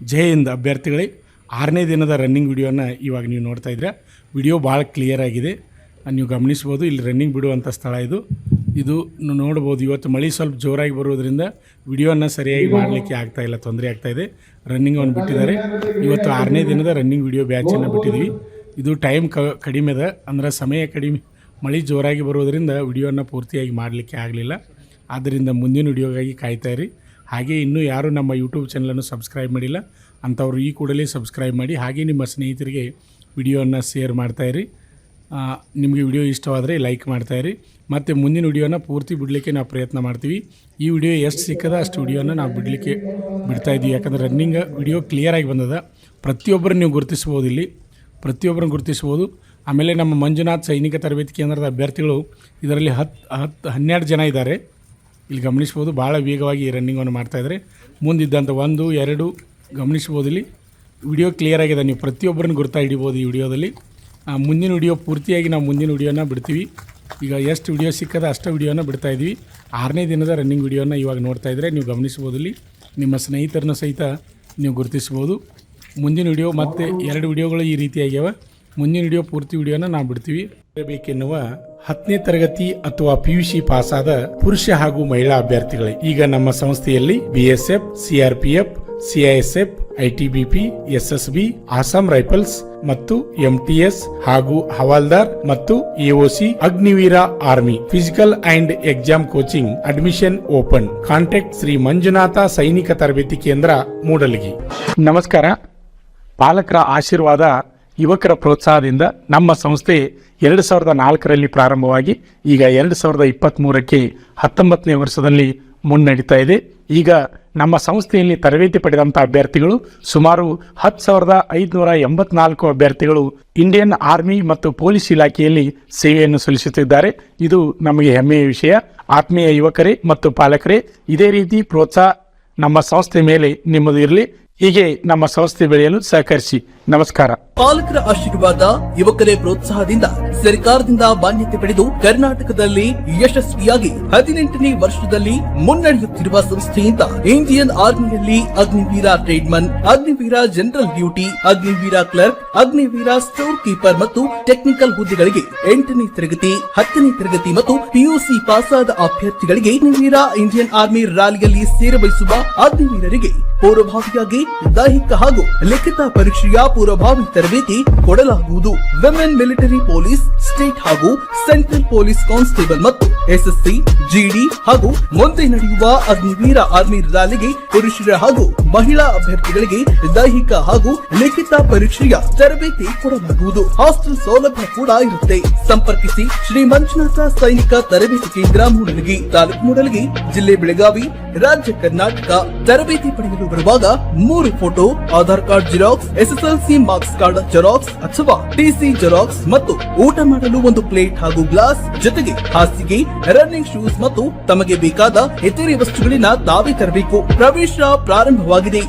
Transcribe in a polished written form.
ಜೈ ಹಿಂದ್ ಅಭ್ಯರ್ಥಿಗಳೇ, 6ನೇ ದಿನದ ರನ್ನಿಂಗ್ ವಿಡಿಯೋನ ಇವಾಗ ನೀವು ನೋಡ್ತಾ ಇದ್ದೀರಾ. ವಿಡಿಯೋ ಭಾಳ ಕ್ಲಿಯರ್ ಆಗಿದೆ, ನೀವು ಗಮನಿಸ್ಬೋದು. ಇಲ್ಲಿ ರನ್ನಿಂಗ್ ಬಿಡುವಂಥ ಸ್ಥಳ ಇದು ನೋಡ್ಬೋದು. ಇವತ್ತು ಮಳೆ ಸ್ವಲ್ಪ ಜೋರಾಗಿ ಬರೋದ್ರಿಂದ ವಿಡಿಯೋನ ಸರಿಯಾಗಿ ಮಾಡಲಿಕ್ಕೆ ಆಗ್ತಾಯಿಲ್ಲ, ತೊಂದರೆ ಆಗ್ತಾಯಿದೆ. ರನ್ನಿಂಗನ್ನು ಬಿಟ್ಟಿದ್ದಾರೆ. ಇವತ್ತು 6ನೇ ದಿನದ ರನ್ನಿಂಗ್ ವಿಡಿಯೋ ಬ್ಯಾಚನ್ನು ಬಿಟ್ಟಿದ್ದೀವಿ. ಇದು ಟೈಮ್ ಕಡಿಮೆ ಇದೆ, ಅಂದರೆ ಸಮಯ ಕಡಿಮೆ. ಮಳೆ ಜೋರಾಗಿ ಬರೋದರಿಂದ ವಿಡಿಯೋನ ಪೂರ್ತಿಯಾಗಿ ಮಾಡಲಿಕ್ಕೆ ಆಗಲಿಲ್ಲ. ಆದ್ದರಿಂದ ಮುಂದಿನ ವಿಡಿಯೋಗಾಗಿ ಕಾಯ್ತಾಯಿರಿ. ಹಾಗೆ ಇನ್ನೂ ಯಾರು ನಮ್ಮ ಯೂಟ್ಯೂಬ್ ಚಾನಲನ್ನು ಸಬ್ಸ್ಕ್ರೈಬ್ ಮಾಡಿಲ್ಲ ಅಂಥವ್ರು ಈ ಕೂಡಲೇ ಸಬ್ಸ್ಕ್ರೈಬ್ ಮಾಡಿ. ಹಾಗೆ ನಿಮ್ಮ ಸ್ನೇಹಿತರಿಗೆ ವಿಡಿಯೋನ ಶೇರ್ ಮಾಡ್ತಾಯಿರಿ. ನಿಮಗೆ ವಿಡಿಯೋ ಇಷ್ಟವಾದರೆ ಲೈಕ್ ಮಾಡ್ತಾಯಿರಿ. ಮತ್ತು ಮುಂದಿನ ವಿಡಿಯೋನ ಪೂರ್ತಿ ಬಿಡಲಿಕ್ಕೆ ನಾವು ಪ್ರಯತ್ನ ಮಾಡ್ತೀವಿ. ಈ ವಿಡಿಯೋ ಎಷ್ಟು ಸಿಕ್ಕದ ಅಷ್ಟು ವಿಡಿಯೋನ ನಾವು ಬಿಡ್ತಾಯಿದ್ದೀವಿ. ಯಾಕಂದರೆ ರನ್ನಿಂಗ್ ವಿಡಿಯೋ ಕ್ಲಿಯರಾಗಿ ಬಂದದ. ಪ್ರತಿಯೊಬ್ಬರು ನೀವು ಗುರುತಿಸ್ಬೋದು, ಇಲ್ಲಿ ಪ್ರತಿಯೊಬ್ಬರನ್ನು ಗುರುತಿಸ್ಬೋದು. ಆಮೇಲೆ ನಮ್ಮ ಮಂಜುನಾಥ್ ಸೈನಿಕ ತರಬೇತಿ ಕೇಂದ್ರದ ಅಭ್ಯರ್ಥಿಗಳು ಇದರಲ್ಲಿ 12 ಜನ ಇದ್ದಾರೆ. ಇಲ್ಲಿ ಗಮನಿಸ್ಬೋದು. ಭಾಳ ವೇಗವಾಗಿ ಈ ರನ್ನಿಂಗನ್ನು ಮಾಡ್ತಾಯಿದ್ದಾರೆ. ಮುಂದಿದ್ದಂಥ 1, 2 ಗಮನಿಸ್ಬೋದು. ಇಲ್ಲಿ ವಿಡಿಯೋ ಕ್ಲಿಯರ್ ಆಗಿದೆ, ನೀವು ಪ್ರತಿಯೊಬ್ಬರನ್ನು ಗುರ್ತಾ ಹಿಡಿಬೋದು. ಈ ವಿಡಿಯೋದಲ್ಲಿ ಮುಂದಿನ ವಿಡಿಯೋ ಪೂರ್ತಿಯಾಗಿ ನಾವು ಮುಂದಿನ ವಿಡಿಯೋನ ಬಿಡ್ತೀವಿ. ಈಗ ಎಷ್ಟು ವಿಡಿಯೋ ಸಿಕ್ಕದ ಅಷ್ಟು ವಿಡಿಯೋನ ಬಿಡ್ತಾಯಿದ್ವಿ. 6ನೇ ದಿನದ ರನ್ನಿಂಗ್ ವಿಡಿಯೋನ ಇವಾಗ ನೋಡ್ತಾ ಇದ್ದರೆ ನೀವು ಗಮನಿಸ್ಬೋದು. ಇಲ್ಲಿ ನಿಮ್ಮ ಸ್ನೇಹಿತರನ್ನ ಸಹಿತ ನೀವು ಗುರುತಿಸ್ಬೋದು. ಮುಂದಿನ ವಿಡಿಯೋ ಮತ್ತು 2 ವಿಡಿಯೋಗಳು ಈ ರೀತಿಯಾಗ್ಯಾವ. ಮುಂದಿನ ವಿಡಿಯೋ ಪೂರ್ತಿ ವಿಡಿಯೋನ ನಾವು ಬಿಡ್ತೀವಿ. ಬೇಕೆನ್ನುವ 10ನೇ ತರಗತಿ ಅಥವಾ PUC ಪಾಸಾದ ಪುರುಷ ಹಾಗೂ ಮಹಿಳಾ ಅಭ್ಯರ್ಥಿಗಳೇ, ಈಗ ನಮ್ಮ ಸಂಸ್ಥೆಯಲ್ಲಿ BSF, CRPF, CISF, ITBP, SSB, Assam rifles ಮತ್ತು MTS ಹಾಗೂ ಹವಾಲ್ದಾರ್ ಮತ್ತು AOC Agniveer army physical and exam coaching admission open. Contact Shri Manjunatha ಸೈನಿಕ ತರಬೇತಿ ಕೇಂದ್ರ, ಮೂಡಲಗಿ. ನಮಸ್ಕಾರ. ಪಾಲಕರ ಆಶೀರ್ವಾದ, ಯುವಕರ ಪ್ರೋತ್ಸಾಹದಿಂದ ನಮ್ಮ ಸಂಸ್ಥೆ 2004ರಲ್ಲಿ ಪ್ರಾರಂಭವಾಗಿ ಈಗ 2023ಕ್ಕೆ 19ನೇ ವರ್ಷದಲ್ಲಿ ಮುನ್ನಡೀತಾ ಇದೆ. ಈಗ ನಮ್ಮ ಸಂಸ್ಥೆಯಲ್ಲಿ ತರಬೇತಿ ಪಡೆದಂಥ ಅಭ್ಯರ್ಥಿಗಳು ಸುಮಾರು 10,584 ಅಭ್ಯರ್ಥಿಗಳು ಇಂಡಿಯನ್ ಆರ್ಮಿ ಮತ್ತು ಪೊಲೀಸ್ ಇಲಾಖೆಯಲ್ಲಿ ಸೇವೆಯನ್ನು ಸಲ್ಲಿಸುತ್ತಿದ್ದಾರೆ. ಇದು ನಮಗೆ ಹೆಮ್ಮೆಯ ವಿಷಯ. ಆತ್ಮೀಯ ಯುವಕರೇ ಮತ್ತು ಪಾಲಕರೇ, ಇದೇ ರೀತಿ ಪ್ರೋತ್ಸಾಹ ನಮ್ಮ ಸಂಸ್ಥೆ ಮೇಲೆ ನಿಮ್ಮದು ಇರಲಿ. ಹೀಗೆ ನಮ್ಮ ಸಂಸ್ಥೆ ಬೆಳೆಯಲು ಸಹಕರಿಸಿ. ನಮಸ್ಕಾರ. ಪಾಲಕರ ಆಶೀರ್ವಾದ, ಯುವಕರೇ ಪ್ರೋತ್ಸಾಹದಿಂದ ಸರ್ಕಾರದಿಂದ ಮಾನ್ಯತೆ ಪಡೆದು ಕರ್ನಾಟಕದಲ್ಲಿ ಯಶಸ್ವಿಯಾಗಿ 18ನೇ ವರ್ಷದಲ್ಲಿ ಮುನ್ನಡೆಯುತ್ತಿರುವ ಸಂಸ್ಥೆಯಿಂದ ಇಂಡಿಯನ್ ಆರ್ಮಿಯಲ್ಲಿ Agniveer tradesman, Agniveer general duty, Agniveer clerk, Agniveer store keeper ಮತ್ತು ಟೆಕ್ನಿಕಲ್ ಹುದ್ದೆಗಳಿಗೆ 8ನೇ ತರಗತಿ, 10ನೇ ತರಗತಿ ಮತ್ತು PUC ಪಾಸಾದ ಅಭ್ಯರ್ಥಿಗಳಿಗೆ ಅಗ್ನಿವೀರ ಇಂಡಿಯನ್ ಆರ್ಮಿ ರ್ಯಾಲಿಯಲ್ಲಿ ಸೇರಬಯಸುವ ಅಗ್ನಿವೀರರಿಗೆ ಪೂರ್ವಭಾವಿಯಾಗಿ ದೈಹಿಕ ಹಾಗೂ ಲಿಖಿತ ಪರೀಕ್ಷೆಯ ಪೂರ್ವಭಾವಿ ತರಬೇತಿ ಕೊಡಲಾಗುವುದು. ವಿಮೆನ್ ಮಿಲಿಟರಿ ಪೊಲೀಸ್, ಸ್ಟೇಟ್ ಹಾಗೂ ಸೆಂಟ್ರಲ್ ಪೊಲೀಸ್ ಕಾನ್ಸ್ಟೇಬಲ್ ಮತ್ತು SSC, GD ಹಾಗೂ ಮುಂದೆ ನಡೆಯುವ ಅಗ್ನಿವೀರ ಆರ್ಮಿ ರ್ಯಾಲಿಗೆ ಪುರುಷರ ಹಾಗೂ ಮಹಿಳಾ ಅಭ್ಯರ್ಥಿಗಳಿಗೆ ದೈಹಿಕ ಹಾಗೂ ಲಿಖಿತ ಪರೀಕ್ಷೆಯ ತರಬೇತಿ ಕೊಡಲಾಗುವುದು. ಹಾಸ್ಟೆಲ್ ಸೌಲಭ್ಯ ಕೂಡ ಇರುತ್ತೆ. ಸಂಪರ್ಕಿಸಿ ಶ್ರೀ ಮಂಜುನಾಥ ಸೈನಿಕ ತರಬೇತಿ ಕೇಂದ್ರ, ಮೂಡಲಗಿ, ತಾಲೂಕು ಮೂಡಲಗಿ, ಜಿಲ್ಲೆ ಬೆಳಗಾವಿ, ರಾಜ್ಯ ಕರ್ನಾಟಕ. ತರಬೇತಿ ಪಡೆಯಲು ಬರುವಾಗ 3 photo, Aadhaar card xerox, SSLC marks card xerox ಅಥವಾ TC ಜೆರಾಕ್ಸ್ ಮತ್ತು ಊಟ ಮಾಡಲು 1 ಪ್ಲೇಟ್ ಹಾಗೂ ಗ್ಲಾಸ್, ಜೊತೆಗೆ ಹಾಸಿಗೆ, ರನ್ನಿಂಗ್ ಶೂಸ್ ಮತ್ತು ತಮಗೆ ಬೇಕಾದ ಇತರೆ ವಸ್ತುಗಳಿನ ತಾವೇ ತರಬೇಕು. ಪ್ರವೇಶ ಪ್ರಾರಂಭವಾಗಿದೆ.